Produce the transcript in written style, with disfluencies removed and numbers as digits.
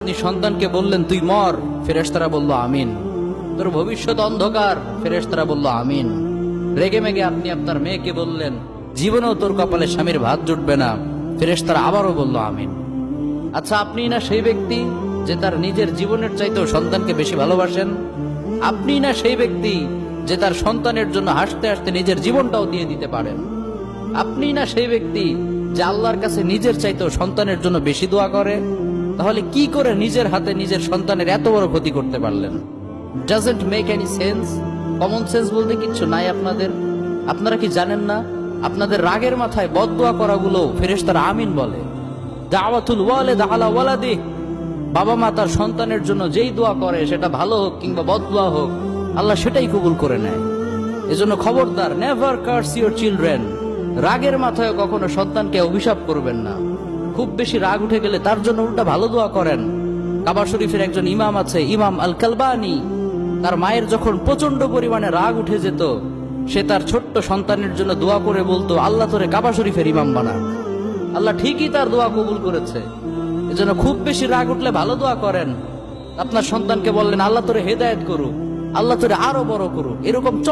আপনি সন্তানকে বললেন তুই মর, ফেরেশতারা বলল আমিন। তোর ভবিষ্যৎ অন্ধকার, ফেরেশতারা বলল আমিন। রেগে মেগে আপনি আপনার মেয়েকে বললেন জীবনেও তোর কপালে স্বামীর ভাত জুটবে না, ফেরেশতারা আবারও বলল আমিন। আচ্ছা, আপনি না সেই ব্যক্তি যে তার নিজের জীবনের চাইতেও সন্তানকে বেশি ভালোবাসেন? আপনি না সেই ব্যক্তি যে তার সন্তানের জন্য হাসতে হাসতে নিজের জীবনটাও দিয়ে দিতে পারেন? আপনি না সেই ব্যক্তি যে আল্লাহর কাছে নিজের চাইতেও সন্তানের জন্য বেশি দোয়া করে? তাহলে কি করে নিজের হাতে নিজের সন্তানের এত বড় ক্ষতি করতে পারলেন? Doesn't make any sense. Common sense বলতে কিচ্ছু নাই আপনাদের? আপনারা কি জানেন না আপনাদের রাগের মাথায় বদদোয়া করাগুলো ফেরেশতারা আমিন বলে? দাওয়াতুল ওয়ালিদ আলা ওয়ালাদিহ, বাবা মা তার সন্তানের জন্য যেই দোয়া করে সেটা ভালো হোক কিংবা বদদোয়া হোক, আল্লাহ সেটাই কবুল করে নেয়। এজন্য খবরদার, নেভার কার্স ইউর চিলড্রেন। রাগের মাথায় কখনো সন্তানকে অভিশাপ করবেন না। খুব বেশি রাগ উঠে গেলে তার জন্য উল্টা ভালো দোয়া করেন। কাবা শরীফের একজন ইমাম আছে, ইমাম আল কালবানি। তার মায়ের যখন প্রচন্ড পরিমাণে রাগ উঠে যেত, সে তার ছোট্ট সন্তানের জন্য দোয়া করে বলতো আল্লাহ তোরে কাবা শরীফের ইমাম বানাক। আল্লাহ ঠিকই তার দোয়া কবুল করেছে। এজন্য খুব বেশি রাগ উঠলে ভালো দোয়া করেন। আপনার সন্তানকে বললেন আল্লাহ তোরে হেদায়েত করুক, আল্লাহ তোরে আরো বড় করুক, এরকম